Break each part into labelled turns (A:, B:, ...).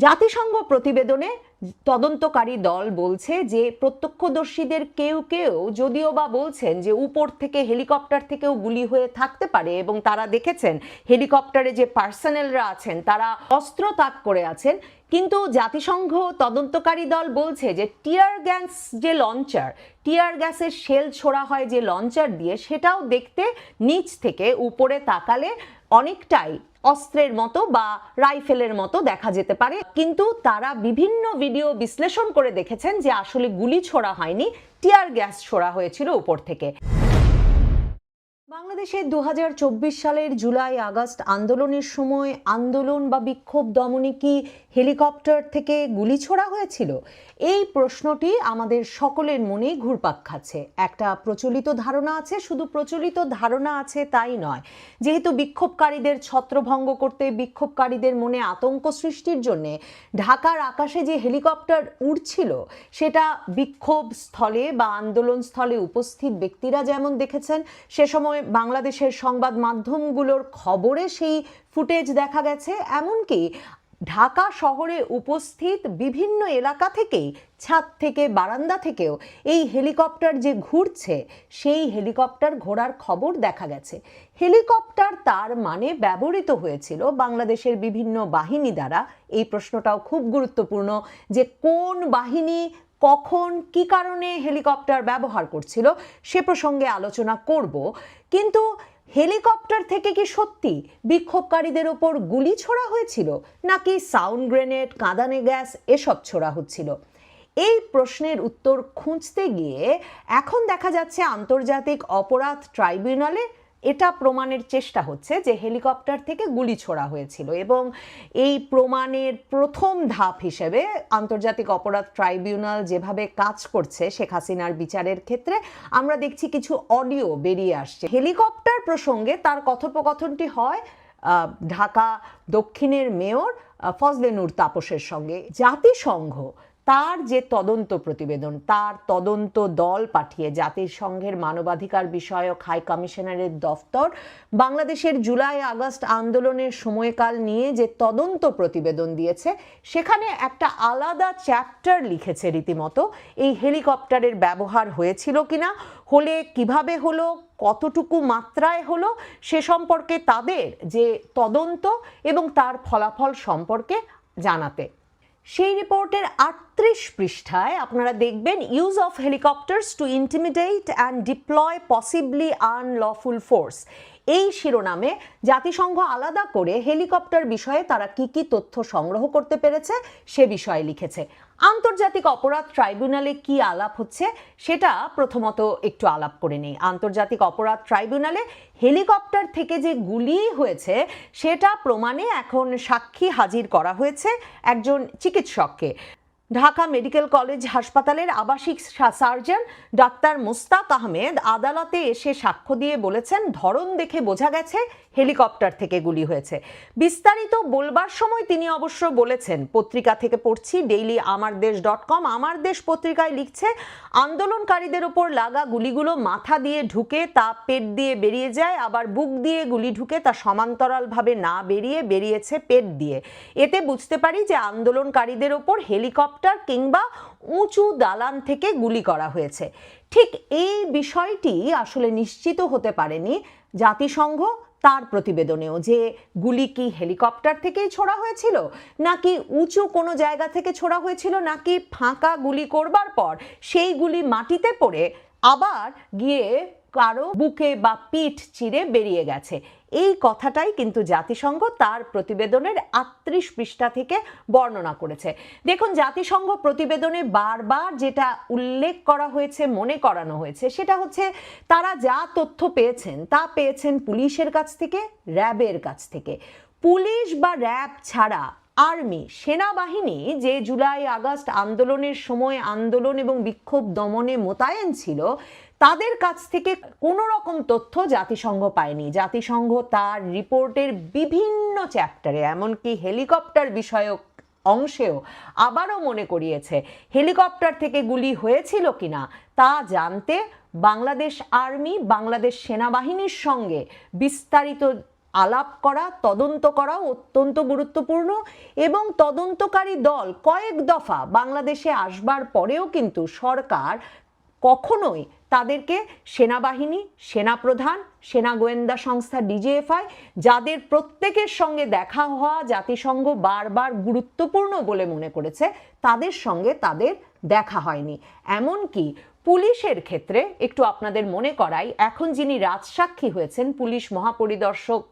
A: জাতিসংঘ প্রতিবেদনে তদন্তকারী দল বলছে যে প্রত্যক্ষদর্শীদের কেউ কেউ যদিও বা বলছেন যে উপর থেকে হেলিকপ্টার থেকেও গুলি হয়ে থাকতে পারে এবং তারা দেখেছেন হেলিকপ্টারে যে পার্সোনেলরা আছেন তারা অস্ত্র তাক করে আছেন, কিন্তু জাতিসংঘ তদন্তকারী দল বলছে যে টিয়ার গ্যাস যে লঞ্চার, টিয়ার গ্যাসের শেল ছোড়া হয় যে লঞ্চার দিয়ে, সেটাও দেখতে নিচ থেকে উপরে তাকালে অনেকটাই অস্ত্রের মতো বা রাইফেলের মতো দেখা যেতে পারে। কিন্তু তারা বিভিন্ন ভিডিও বিশ্লেষণ করে দেখেছেন যে আসলে গুলি ছোড়া হয়নি, টিয়ার গ্যাস ছোড়া হয়েছিল উপর থেকে। বাংলাদেশে 2024 সালের জুলাই আগস্ট আন্দোলনের সময় আন্দোলন বা বিক্ষোভ দমনে কি হেলিকপ্টার থেকে গুলি ছোড়া হয়েছিল? এই প্রশ্নটি আমাদের সকলের মনেই ঘুরপাক খাচ্ছে। একটা প্রচলিত ধারণা আছে, শুধু প্রচলিত ধারণা আছে তাই নয়, যেহেতু বিক্ষোভকারীদের ছত্রভঙ্গ করতে, বিক্ষোভকারীদের মনে আতঙ্ক সৃষ্টির জন্যে ঢাকার আকাশে যে হেলিকপ্টার উড়ছিল সেটা বিক্ষোভ স্থলে বা আন্দোলন স্থলে উপস্থিত ব্যক্তিরা যেমন দেখেছেন, সে সময় বাংলাদেশের সংবাদ মাধ্যমগুলোর খবরে সেই ফুটেজ দেখা গেছে। এমনকি ঢাকা শহরে উপস্থিত বিভিন্ন এলাকা থেকেই, ছাদ থেকে, বারান্দা থেকেও এই হেলিকপ্টার যে ঘুরছে সেই হেলিকপ্টার ঘোরার খবর দেখা গেছে। হেলিকপ্টার তার মানে ব্যবহৃত হয়েছিল বাংলাদেশের বিভিন্ন বাহিনী দ্বারা। এই প্রশ্নটাও খুব গুরুত্বপূর্ণ যে কোন বাহিনী কখন কি কারণে হেলিকপ্টার ব্যবহার করছিল সে প্রসঙ্গে আলোচনা করব। কিন্তু হেলিকপ্টার থেকে কি সত্যি বিক্ষোভকারীদের ওপর গুলি ছোড়া হয়েছিল, নাকি সাউন্ড গ্রেনেড, কাঁদানে গ্যাস এসব ছোড়া হচ্ছিল? এই প্রশ্নের উত্তর খুঁজতে গিয়ে এখন দেখা যাচ্ছে আন্তর্জাতিক অপরাধ ট্রাইব্যুনালে এটা প্রমাণের চেষ্টা হচ্ছে যে হেলিকপ্টার থেকে গুলি ছোড়া হয়েছিল। এবং এই প্রমাণের প্রথম ধাপ হিসেবে আন্তর্জাতিক অপরাধ ট্রাইব্যুনাল যেভাবে কাজ করছে শেখ হাসিনার বিচারের ক্ষেত্রে, আমরা দেখছি কিছু অডিও বেরিয়ে আসছে হেলিকপ্টার প্রসঙ্গে। তার কথোপকথনটি হয় ঢাকা দক্ষিণের মেয়র ফজলে নূর তাপসের সঙ্গে। জাতিসংঘ তার যে তদন্ত প্রতিবেদন, তার তদন্ত দল পাঠিয়ে জাতিসংঘের মানবাধিকার বিষয়ক হাই কমিশনারের দফতর বাংলাদেশের জুলাই আগস্ট আন্দোলনের সময়কাল নিয়ে যে তদন্ত প্রতিবেদন দিয়েছে, সেখানে একটা আলাদা চ্যাপ্টার লিখেছে রীতিমতো এই হেলিকপ্টারের ব্যবহার হয়েছিল কিনা, হলে কিভাবে হলো, কতটুকু মাত্রায় হলো, সে সম্পর্কে তাদের যে তদন্ত এবং তার ফলাফল সম্পর্কে জানাতে। সেই রিপোর্টের 38 পৃষ্ঠায় আপনারা দেখবেন use of helicopters to intimidate and deploy possibly unlawful force. এই শিরোনামে জাতিসংঘ আলাদা করে হেলিকপ্টার বিষয়ে তারা কি কি তথ্য সংগ্রহ করতে পেরেছে সে বিষয়ে লিখেছে। আন্তর্জাতিক অপরাধ ট্রাইব্যুনালে কি আলাপ হচ্ছে সেটা প্রথমত একটু আলাপ করে নেই। আন্তর্জাতিক অপরাধ ট্রাইব্যুনালে হেলিকপ্টার থেকে যে গুলি হয়েছে সেটা প্রমাণে এখন সাক্ষী হাজির করা হয়েছে একজন চিকিৎসককে। ঢাকা মেডিকেল কলেজ হাসপাতালের আবাসিক সার্জন ডাক্তার মুস্তাক আহমেদ আদালতে এসে সাক্ষ্য দিয়ে বলেছেন ধরন দেখে বোঝা গেছে হেলিকপ্টার থেকে গুলি হয়েছে। বিস্তারিত বলবার সময় তিনি অবশ্য বলেছেন, পত্রিকা থেকে পড়ছি, ডেইলি আমারদেশ.com, আমার দেশ পত্রিকায় লিখছে, আন্দোলনকারীদের ওপর লাগা গুলিগুলো মাথা দিয়ে ঢুকে তা পেট দিয়ে বেরিয়ে যায়, আবার বুক দিয়ে গুলি ঢুকে তা সমান্তরালভাবে না বেরিয়ে বেরিয়েছে পেট দিয়ে। এতে বুঝতে পারি যে আন্দোলনকারীদের ওপর হেলিকপ্টার কিংবা উঁচু দালান থেকে গুলি করা হয়েছে। ঠিক এই বিষয়টি আসলে নিশ্চিত হতে পারেনি জাতিসংঘ তার প্রতিবেদনেও, যে গুলি কি হেলিকপ্টার থেকেই ছোড়া হয়েছিল, নাকি উঁচু কোনো জায়গা থেকে ছোড়া হয়েছিল, নাকি ফাঁকা গুলি করবার পর সেই গুলি মাটিতে পড়ে আবার গিয়ে কারো বুকে বা পিঠ চিরে বেরিয়ে গেছে। এই কথাটাই কিন্তু জাতিসংঘ তার প্রতিবেদনের 38 পৃষ্ঠা থেকে বর্ণনা করেছে। দেখুন, জাতিসংঘ প্রতিবেদনে বারবার যেটা উল্লেখ করা হয়েছে, মনে করানো হয়েছে, সেটা হচ্ছে তারা যা তথ্য পেয়েছেন তা পেয়েছেন পুলিশের কাছ থেকে, র্যাবের কাছ থেকে। পুলিশ বা র্যাব ছাড়া আর্মি, সেনাবাহিনী যে জুলাই আগস্ট আন্দোলনের সময় আন্দোলন এবং বিক্ষোভ দমনে মোতায়েন ছিল, তাদের কাছ থেকে কোনো রকম তথ্য জাতিসংঘ পায়নি। জাতিসংঘ তার রিপোর্টের বিভিন্ন চ্যাপ্টারে, এমনকি হেলিকপ্টার বিষয়ক অংশেও আবারও মনে করিয়েছে হেলিকপ্টার থেকে গুলি হয়েছিল কিনা তা জানতে বাংলাদেশ আর্মি, বাংলাদেশ সেনাবাহিনীর সঙ্গে বিস্তারিত আলাপ করা, তদন্ত করা অত্যন্ত গুরুত্বপূর্ণ। এবং তদন্তকারী দল কয়েক দফা বাংলাদেশে আসবার পরেও কিন্তু সরকার কখনোই তাদেরকে সেনাবাহিনী, সেনাপ্রধান, সেনা গোয়েন্দা সংস্থা ডিজিএফআই, যাদের প্রত্যেকের সঙ্গে দেখা হওয়া জাতিসংঘ বারবার গুরুত্বপূর্ণ বলে মনে করেছে, তাদের সঙ্গে তাদের দেখা হয়নি। এমনকি পুলিশের ক্ষেত্রে একটু আপনাদের মনে করাই, এখন যিনি রাজসাক্ষী হয়েছেন পুলিশ মহাপরিদর্শক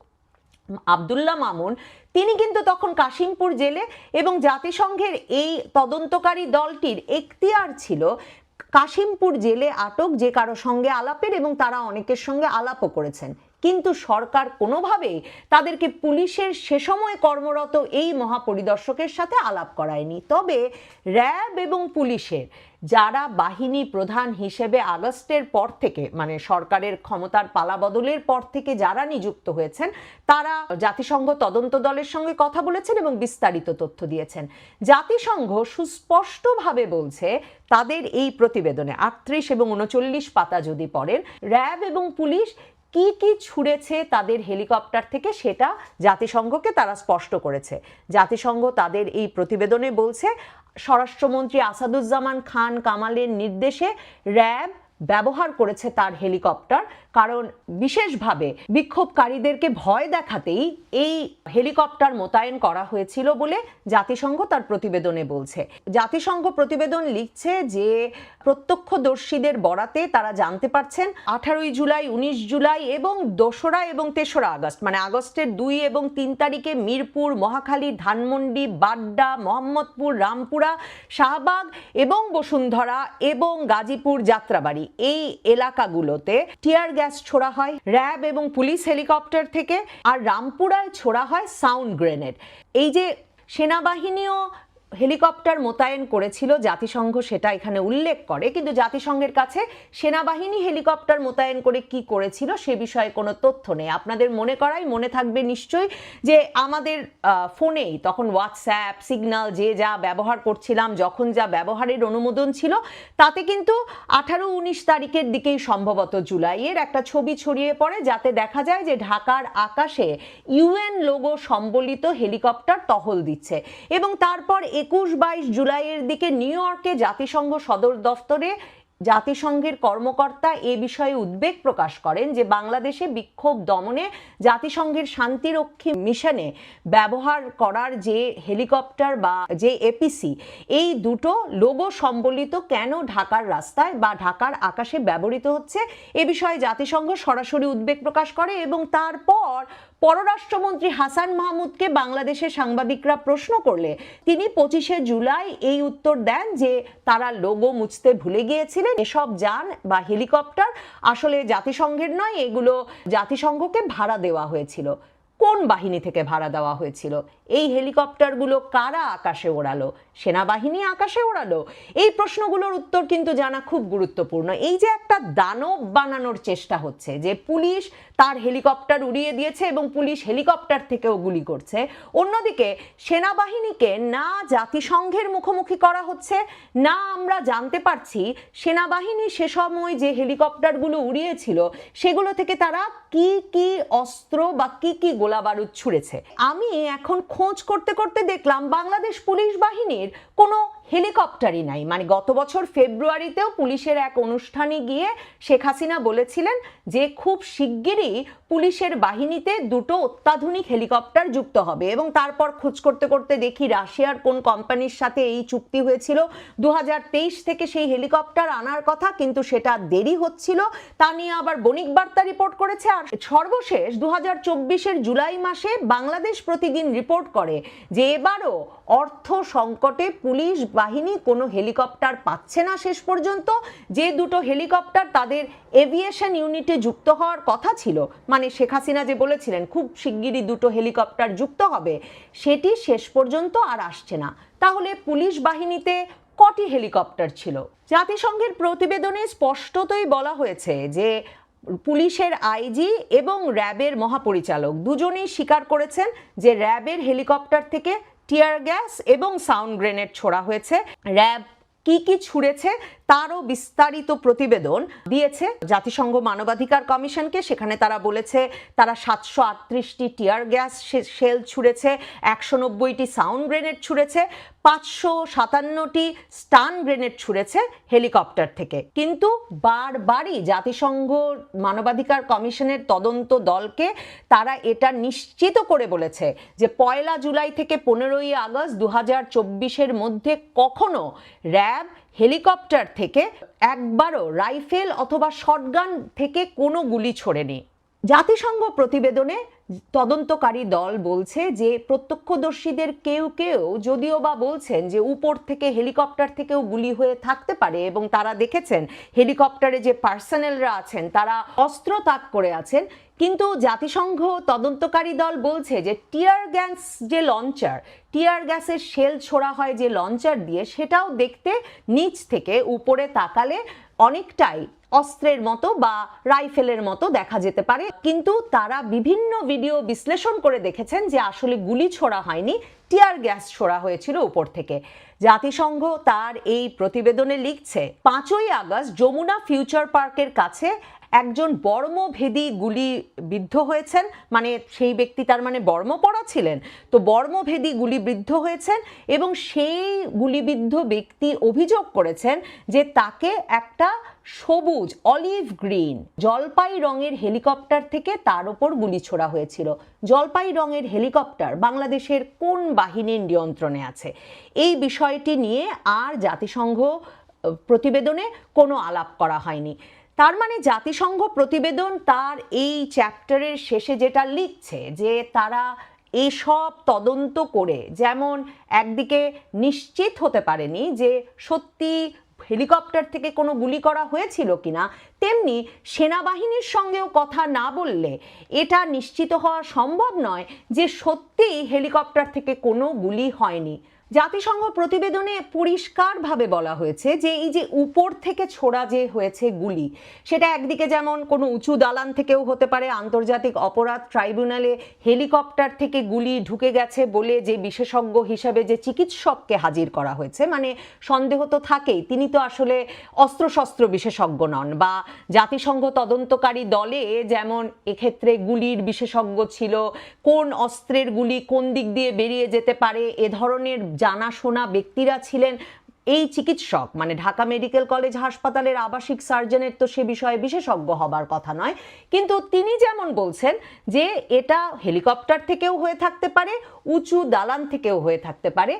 A: আব্দুল্লাহ মামুন, তিনি কিন্তু তখন কাশিমপুর জেলে, এবং জাতিসংঘের এই তদন্তকারী দলটির এখতিয়ার ছিল কাশিমপুর জেলে আটক যে কারো সঙ্গে আলাপের, এবং তারা অনেকের সঙ্গে আলাপও করেছেন। কিন্তু সরকার কোনোভাবেই তাদেরকে পুলিশের সে সময় কর্মরত এই মহাপরিদর্শকের সাথে আলাপ করায়নি। তবে র্যাব এবং পুলিশের যারা বাহিনী প্রধান হিসেবে আগস্টের পর থেকে, মানে সরকারের ক্ষমতার পালাবদলের পর থেকে যারা নিযুক্ত হয়েছেন, তারা জাতিসংঘ তদন্ত দলের সঙ্গে কথা বলেছেন এবং বিস্তারিত তথ্য দিয়েছেন। জাতিসংঘ সুস্পষ্টভাবে বলছে তাদের এই প্রতিবেদনে 38 এবং 39 পাতা যদি পড়েন, র্যাব এবং পুলিশ কি কি ছুঁড়েছে তাদের হেলিকপ্টার থেকে সেটা জাতিসংঘকে তারা স্পষ্ট করেছে। জাতিসংঘ তাদের এই প্রতিবেদনে বলছে, স্বরাষ্ট্রমন্ত্রী আসাদুজ্জামান খান কামালের নির্দেশে র্যাব ব্যবহার করেছে তার হেলিকপ্টার, কারণ বিশেষভাবে বিক্ষোভকারীদেরকে ভয় দেখাতেই এই হেলিকপ্টার মোতায়েন করা হয়েছিল বলে জাতিসংঘ তার প্রতিবেদনে বলছে। জাতিসংঘ প্রতিবেদন লিখছে যে প্রত্যক্ষদর্শীদের বরাতে তারা জানতে পারছেন 18 জুলাই, 19 জুলাই এবং 2রা এবং 3রা আগস্ট, মানে আগস্টের 2 এবং 3 তারিখে মিরপুর, মহাখালী, ধানমন্ডি, বাড্ডা, মোহাম্মদপুর, রামপুরা, শাহবাগ এবং বসুন্ধরা এবং গাজীপুর, যাত্রাবাড়ি, এই এলাকাগুলোতে টিয়ার গ্যাস ছোড়া হয় র্যাব এবং পুলিশ হেলিকপ্টার থেকে, আর রামপুরায় ছোড়া হয় সাউন্ড গ্রেনেড। এই যে সেনাবাহিনীও হেলিকপ্টার মোতায়েন করেছিল, জাতিসংঘ সেটা এখানে উল্লেখ করে, কিন্তু জাতিসংঘের কাছে সেনাবাহিনী হেলিকপ্টার মোতায়েন করে কি করেছিল সে বিষয়ে কোনো তথ্য নেই। আপনাদের মনে করাই মনে থাকবে নিশ্চয়ই যে আমাদের ফোনেই তখন হোয়াটসঅ্যাপ, সিগন্যাল যে যা ব্যবহার করছিলাম, যখন যা ব্যবহারের অনুমোদন ছিল, তাতে কিন্তু 18-19 তারিখের দিকেই সম্ভবত জুলাইয়ের একটা ছবি ছড়িয়ে পড়ে, যাতে দেখা যায় যে ঢাকার আকাশে ইউএন লোগো সম্বলিত হেলিকপ্টার টহল দিচ্ছে। এবং তারপর 21-22 জুলাইয়ের দিকে নিউ ইয়র্কে জাতিসংঘ সদর দফতরে জাতিসংঘের কর্মকর্তা এ বিষয়ে উদ্বেগ প্রকাশ করেন যে বাংলাদেশে বিক্ষোভ দমনে জাতিসংঘের শান্তিরক্ষী মিশনে ব্যবহার করার যে হেলিকপ্টার বা যে এপিসি, এই দুটো লোগো সম্বলিত কেন ঢাকার রাস্তায় বা ঢাকার আকাশে ব্যবহৃত হচ্ছে, এ বিষয়ে জাতিসংঘ সরাসরি উদ্বেগ প্রকাশ করে। এবং তারপর পররাষ্ট্রমন্ত্রী হাসান মাহমুদকে বাংলাদেশের সাংবাদিকরা প্রশ্ন করলে তিনি 25 জুলাই এই উত্তর দেন যে তারা লোগো মুছতে ভুলে গিয়েছিলেন, এসব যান বা হেলিকপ্টার আসলে জাতিসংঘের নয়, এগুলো জাতিসংঘকে ভাড়া দেওয়া হয়েছিল। কোন বাহিনী থেকে ভাড়া দেওয়া হয়েছিল? এই হেলিকপ্টারগুলো কারা আকাশে ওড়ালো? সেনাবাহিনী আকাশে ওড়ালো? এই প্রশ্নগুলোর উত্তর কিন্তু জানা খুব গুরুত্বপূর্ণ। এই যে একটা দানব বানানোর চেষ্টা হচ্ছে যে পুলিশ তার হেলিকপ্টার উড়িয়ে দিয়েছে এবং পুলিশ হেলিকপ্টার থেকেও গুলি করছে, অন্যদিকে সেনাবাহিনীকে না জাতিসংঘের মুখোমুখি করা হচ্ছে, না আমরা জানতে পারছি সেনাবাহিনী সে সময় যে হেলিকপ্টারগুলো উড়িয়েছিল সেগুলো থেকে তারা কি কি অস্ত্র বা কি কি গোলা বারুদ ছুঁড়েছে। আমি এখন খোঁজ করতে করতে দেখলাম বাংলাদেশ পুলিশ বাহিনীর কোনো হেলিকপ্টারই নাই। মানে গত বছর ফেব্রুয়ারিতেও পুলিশের এক অনুষ্ঠানে গিয়ে শেখ হাসিনা বলেছিলেন যে খুব শিগগিরই পুলিশের বাহিনীতে 2টো অত্যাধুনিক হেলিকপ্টার যুক্ত হবে, এবং তারপর খোঁজ করতে করতে দেখি রাশিয়ার কোন কোম্পানির সাথে এই চুক্তি হয়েছিল, 2023 থেকে সেই হেলিকপ্টার আনার কথা, কিন্তু সেটা দেরি হচ্ছিল, তা নিয়ে আবার বণিক বার্তা রিপোর্ট করেছে। আর সর্বশেষ 2024 জুলাই মাসে বাংলাদেশ প্রতিদিন রিপোর্ট করে যে এবারও অর্থ সংকটে পুলিশ বাহিনী কোনো হেলিকপ্টার পাচ্ছে না শেষ পর্যন্ত। যে 2টো হেলিকপ্টার তাদের এভিয়েশন ইউনিটে যুক্ত হওয়ার কথা ছিল, মানে শেখ হাসিনা যে বলেছিলেন খুব শিগগিরই 2টো হেলিকপ্টার যুক্ত হবে, সেটি শেষ পর্যন্ত আর আসছে না। তাহলে পুলিশ বাহিনীতে কটি হেলিকপ্টার ছিল? জাতিসংঘের প্রতিবেদনে স্পষ্টতই বলা হয়েছে যে পুলিশের আইজি এবং র্যাবের মহাপরিচালক দুজনেই স্বীকার করেছেন যে র্যাবের হেলিকপ্টার থেকে টিয়ার গ্যাস এবং সাউন্ড গ্রেনেড ছোড়া হয়েছে। র্যাব কি কি ছুঁড়েছে তারও বিস্তারিত প্রতিবেদন দিয়েছে জাতিসংঘ মানবাধিকার কমিশনকে। সেখানে তারা বলেছে তারা 738টি টিয়ার গ্যাস শেল ছুঁড়েছে, 190টি সাউন্ড গ্রেনেড ছুঁড়েছে, 557টি স্টান গ্রেনেড ছুঁড়েছে হেলিকপ্টার থেকে। কিন্তু বারবারই জাতিসংঘ মানবাধিকার কমিশনের তদন্ত দলকে তারা এটা নিশ্চিত করে বলেছে যে 1 জুলাই থেকে 15 আগস্ট 2024-এর মধ্যে কখনো র্যাব হেলিকপ্টার থেকে একবারও রাইফেল অথবা শটগান থেকে কোনো গুলি ছোড়েনি। জাতিসংঘ প্রতিবেদনে তদন্তকারী দল বলছে যে প্রত্যক্ষদর্শীদের কেউ কেউ যদিও বা বলছেন যে উপর থেকে হেলিকপ্টার থেকেও গুলি হয়ে থাকতে পারে এবং তারা দেখেছেন হেলিকপ্টারে যে পার্সোনেলরা আছেন তারা অস্ত্র তাক করে আছেন, কিন্তু জাতিসংঘ তদন্তকারী দল বলছে যে টিয়ার গ্যাস যে লঞ্চার, টিয়ার গ্যাসের শেল ছোড়া হয় যে লঞ্চার দিয়ে, সেটাও দেখতে নিচ থেকে উপরে তাকালে অনেকটাই অস্ত্রের মতো বা রাইফেলের মতো দেখা যেতে পারে। কিন্তু তারা বিভিন্ন ভিডিও বিশ্লেষণ করে দেখেছেন যে আসলে গুলি ছোড়া হয়নি, টিয়ার গ্যাস ছোড়া হয়েছিল উপর থেকে। জাতিসংঘ তার এই প্রতিবেদনে লিখছে 5 আগস্ট যমুনা ফিউচার পার্কের কাছে একজন বর্মভেদী গুলিবিদ্ধ হয়েছেন, মানে সেই ব্যক্তি তার মানে বর্ম পরা ছিলেন, তো বর্মভেদী গুলিবিদ্ধ হয়েছেন এবং সেই গুলিবিদ্ধ ব্যক্তি অভিযোগ করেছেন যে তাকে একটা সবুজ অলিভ গ্রিন জলপাই রঙের হেলিকপ্টার থেকে তার ওপর গুলি ছোড়া হয়েছিল। জলপাই রঙের হেলিকপ্টার বাংলাদেশের কোন বাহিনীর নিয়ন্ত্রণে আছে? এই বিষয়টি নিয়ে আর জাতিসংঘ প্রতিবেদনে কোনো আলাপ করা হয়নি। তার মানে জাতিসংঘ প্রতিবেদন তার এই চ্যাপ্টারের শেষে যেটা লিখছে যে তারা এসব তদন্ত করে যেমন একদিকে নিশ্চিত হতে পারেনি যে সত্যি হেলিকপ্টার থেকে কোনো গুলি করা হয়েছিল কিনা, তেমনি সেনাবাহিনীর সঙ্গেও কথা না বললে এটা নিশ্চিত হওয়া সম্ভব নয় যে সত্যি হেলিকপ্টার থেকে কোনো গুলি হয়নি। জাতিসংঘ প্রতিবেদনে পরিষ্কারভাবে বলা হয়েছে যে এই যে উপর থেকে ছোড়া যে হয়েছে গুলি, সেটা একদিকে যেমন কোনো উঁচু দালান থেকেও হতে পারে, আন্তর্জাতিক অপরাধ ট্রাইব্যুনালে হেলিকপ্টার থেকে গুলি ঢুকে গেছে বলে যে বিশেষজ্ঞ হিসাবে যে চিকিৎসককে হাজির করা হয়েছে, মানে সন্দেহ তো থাকেই, তিনি তো আসলে অস্ত্রশস্ত্র বিশেষজ্ঞ নন, বা জাতিসংঘ তদন্তকারী দলে যেমন এক্ষেত্রে গুলির বিশেষজ্ঞ ছিল, কোন অস্ত্রের গুলি কোন দিক দিয়ে বেরিয়ে যেতে পারে এ ধরনের জানাশোনা ব্যক্তিরা ছিলেন। এই চিকিৎসক মানে ঢাকা মেডিকেল কলেজ হাসপাতালের আবাসিক সার্জনের তো সে বিষয়ে বিশেষজ্ঞ হবার কথা নয়, কিন্তু তিনি যেমন বলছেন যে এটা হেলিকপ্টার থেকেও হয়ে থাকতে পারে, উঁচু দালান থেকেও হয়ে থাকতে পারে।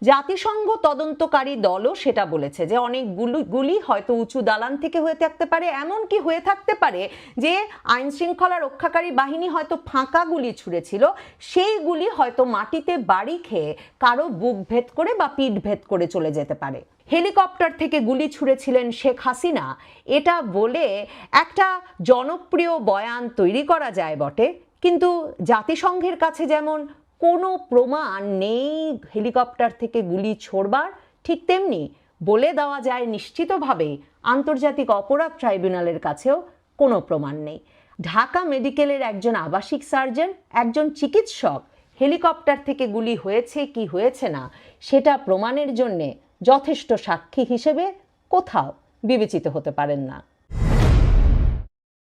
A: জাতিসংঘ তদন্তকারী দলও সেটা বলেছে যে অনেক গুলি হয়তো উঁচু দালান থেকে হয়ে থাকতে পারে, এমনকি হয়ে থাকতে পারে যে আইন শৃঙ্খলা রক্ষাকারী বাহিনী হয়তো ফাঁকা গুলি ছুঁড়েছিল, সেই গুলি হয়তো মাটিতে বাড়ি খেয়ে কারো বুক ভেদ করে বা পিঠ ভেদ করে চলে যেতে পারে। হেলিকপ্টার থেকে গুলি ছুঁড়েছিলেন শেখ হাসিনা, এটা বলে একটা জনপ্রিয় বয়ান তৈরি করা যায় বটে, কিন্তু জাতিসংঘের কাছে যেমন কোনো প্রমাণ নেই হেলিকপ্টার থেকে গুলি ছোড়বার, ঠিক তেমনি বলে দেওয়া যায় নিশ্চিতভাবে আন্তর্জাতিক অপরাধ ট্রাইব্যুনালের কাছেও কোনো প্রমাণ নেই। ঢাকা মেডিকেলের একজন আবাসিক সার্জন, একজন চিকিৎসক হেলিকপ্টার থেকে গুলি হয়েছে কি হয়েছে না সেটা প্রমাণের জন্যে যথেষ্ট সাক্ষী হিসেবে কোথাও বিবেচিত হতে পারেন না।